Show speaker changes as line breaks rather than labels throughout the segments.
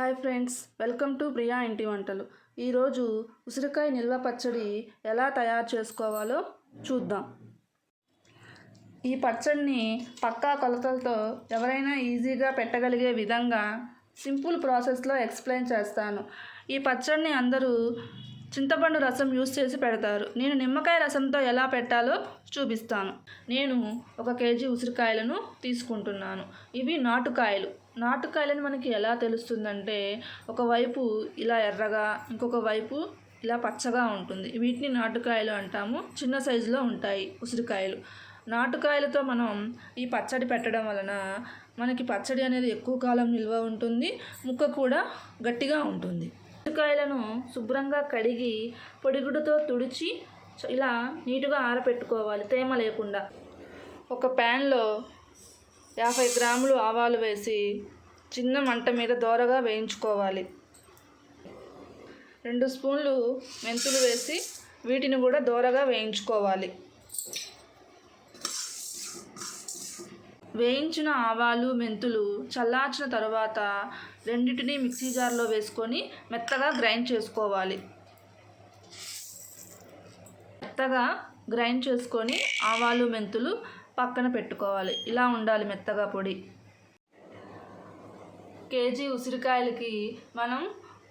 Hi friends, welcome to Priya ఇంటి వంటలు. ఈరోజు ఉసిరికాయ నిల్వ పచ్చడి ఎలా తయారు చేసుకోవాలో చూద్దాం. ఈ పచ్చడిని పక్కా కొలతలతో ఎవరైనా ఈజీగా పెట్టగలిగే విధంగా సింపుల్ ప్రాసెస్లో ఎక్స్ప్లెయిన్ చేస్తాను. ఈ పచ్చడిని అందరూ చింతపండు రసం యూస్ చేసి పెడతారు. నేను నిమ్మకాయ రసంతో ఎలా పెట్టాలో చూపిస్తాను. నేను 1 కేజీ ఉసిరికాయలను తీసుకుంటున్నాను. ఇవి నాటుకాయలని మనకి ఎలా తెలుస్తుందంటే, ఒకవైపు ఇలా ఎర్రగా, ఇంకొక వైపు ఇలా పచ్చగా ఉంటుంది. వీటిని నాటుకాయలు అంటాము. చిన్న సైజులో ఉంటాయి ఉసిరికాయలు. నాటుకాయలతో మనం ఈ పచ్చడి పెట్టడం వలన మనకి పచ్చడి అనేది ఎక్కువ కాలం నిల్వ ఉంటుంది. ముక్క కూడా గట్టిగా ఉంటుంది. ఉసిరికాయలను శుభ్రంగా కడిగి పొడిగుడ్డతో తుడిచి ఇలా నీటుగా ఆరబెట్టుకోవాలి, తేమ లేకుండా. ఒక ప్యాన్లో 50 గ్రాములు ఆవాలు వేసి చిన్న మంట మీద దోరగా వేయించుకోవాలి. 2 స్పూన్లు మెంతులు వేసి వీటిని కూడా దోరగా వేయించుకోవాలి. వేయించిన ఆవాలు, మెంతులు చల్లార్చిన తర్వాత రెండింటిని మిక్సీ జార్లో వేసుకొని మెత్తగా గ్రైండ్ చేసుకోవాలి. మెత్తగా గ్రైండ్ చేసుకొని ఆవాలు, మెంతులు పక్కన పెట్టుకోవాలి. ఇలా ఉండాలి మెత్తగా పొడి. కేజీ ఉసిరికాయలకి మనం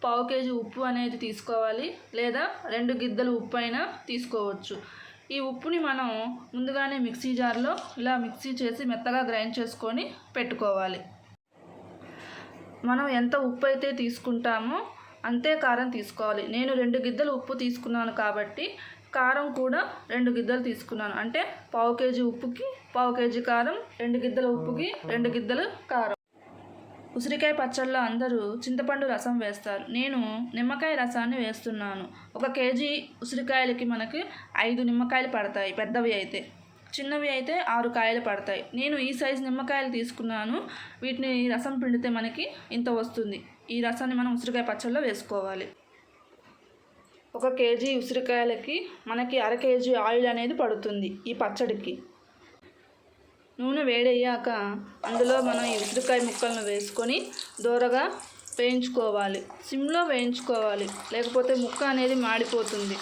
1/2 కేజీ ఉప్పు అనేది తీసుకోవాలి, లేదా 2 గిద్దలు ఉప్పు అయినా తీసుకోవచ్చు. ఈ ఉప్పుని మనం ముందుగానే మిక్సీ జార్లో ఇలా మిక్సీ చేసి మెత్తగా గ్రైండ్ చేసుకొని పెట్టుకోవాలి. మనం ఎంత ఉప్పు అయితే తీసుకుంటామో అంతే కారం తీసుకోవాలి. నేను 2 గిద్దలు ఉప్పు తీసుకున్నాను కాబట్టి కారం కూడా 2 గిద్దలు తీసుకున్నాను. అంటే 1/2 కేజీ ఉప్పుకి 1/2 కేజీ కారం, 2 గిద్దల ఉప్పుకి 2 గిద్దలు కారం. ఉసిరికాయ పచ్చడిలో అందరూ చింతపండు రసం వేస్తారు. నేను నిమ్మకాయ రసాన్ని వేస్తున్నాను. 1 కేజీ ఉసిరికాయలకి మనకి 5 నిమ్మకాయలు పడతాయి, పెద్దవి అయితే. చిన్నవి అయితే 6 కాయలు పడతాయి. నేను ఈ సైజు నిమ్మకాయలు తీసుకున్నాను. వీటిని రసం పిండితే మనకి ఇంత వస్తుంది. ఈ రసాన్ని మనం ఉసిరికాయ పచ్చడిలో వేసుకోవాలి. 1 కేజీ ఉసిరికాయలకి మనకి 1/2 కేజీ ఆయిల్ అనేది పడుతుంది ఈ పచ్చడికి. నూనె వేడయ్యాక అందులో మనం ఈ ఉసిరికాయ ముక్కలను వేసుకొని దోరగా వేయించుకోవాలి. సిమ్లో వేయించుకోవాలి, లేకపోతే ముక్క అనేది మాడిపోతుంది.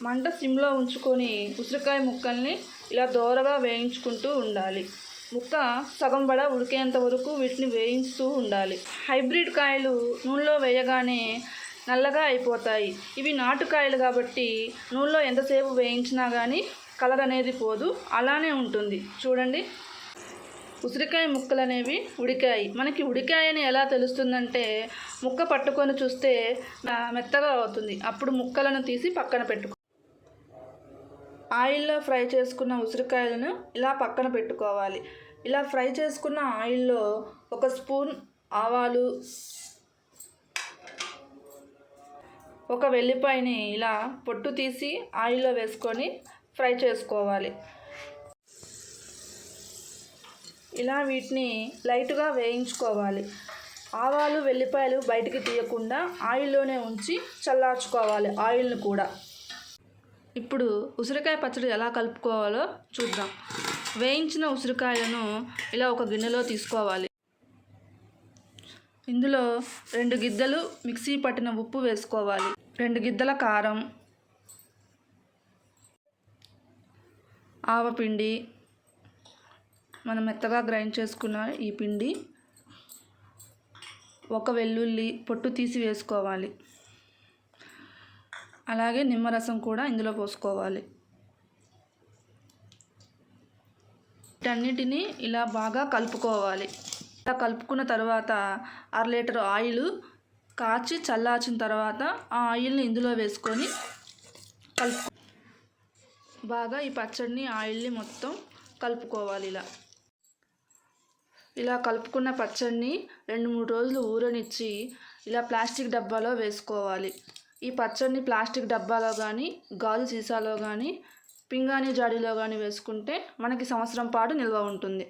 మంట సిమ్లో ఉంచుకొని ఉసిరికాయ ముక్కల్ని ఇలా దోరగా వేయించుకుంటూ ఉండాలి. ముక్క సగం బడ ఉడికేంత వరకు వీటిని వేయిస్తూ ఉండాలి. హైబ్రిడ్ కాయలు నూనెలో వేయగానే నల్లగా అయిపోతాయి. ఇవి నాటుకాయలు కాబట్టి నూనెలో ఎంతసేపు వేయించినా కానీ కలర్ అనేది పోదు, అలానే ఉంటుంది. చూడండి, ఉసిరికాయ ముక్కలు అనేవి ఉడికాయి. మనకి ఉడికాయని ఎలా తెలుస్తుందంటే, ముక్క పట్టుకొని చూస్తే మెత్తగా అవుతుంది. అప్పుడు ముక్కలను తీసి పక్కన పెట్టుకో. ఆయిల్లో ఫ్రై చేసుకున్న ఉసిరికాయలను ఇలా పక్కన పెట్టుకోవాలి. ఇలా ఫ్రై చేసుకున్న ఆయిల్లో 1 స్పూన్ ఆవాలు, 1 వెల్లిపాయని ఇలా పొట్టు తీసి ఆయిల్లో వేసుకొని ఫ్రై చేసుకోవాలి. ఇలా వీటిని లైట్గా వేయించుకోవాలి. ఆవాలు, వెల్లిపాయలు బయటికి తీయకుండా ఆయిల్లోనే ఉంచి చల్లార్చుకోవాలి ఆయిల్ని కూడా. ఇప్పుడు ఉసిరికాయ పచ్చడి ఎలా కలుపుకోవాలో చూద్దాం. వేయించిన ఉసిరికాయలను ఇలా ఒక గిన్నెలో తీసుకోవాలి. ఇందులో 2 గిద్దలు మిక్సీ పట్టిన ఉప్పు వేసుకోవాలి. 2 గిద్దల కారం, ఆవపిండి, మనం మెత్తగా గ్రైండ్ చేసుకున్న ఈ పిండి, 1 వెల్లుల్లి పొట్టు తీసి వేసుకోవాలి. అలాగే నిమ్మరసం కూడా ఇందులో పోసుకోవాలి. వీటన్నిటిని ఇలా బాగా కలుపుకోవాలి. ఇలా కలుపుకున్న తర్వాత 1/2 లీటర్ ఆయిల్ కాచి చల్లార్చిన తర్వాత ఆ ఆయిల్ని ఇందులో వేసుకొని బాగా ఈ పచ్చడిని ఆయిల్ని మొత్తం కలుపుకోవాలి. ఇలా కలుపుకున్న పచ్చడిని 2-3 రోజులు ఊరనిచ్చి ఇలా ప్లాస్టిక్ డబ్బాలో వేసుకోవాలి. ఈ పచ్చడిని ప్లాస్టిక్ డబ్బాలో కానీ, గాజు సీసాలో కానీ, పింగాణీ జాడీలో కానీ వేసుకుంటే మనకి సంవత్సరం పాటు నిల్వ ఉంటుంది.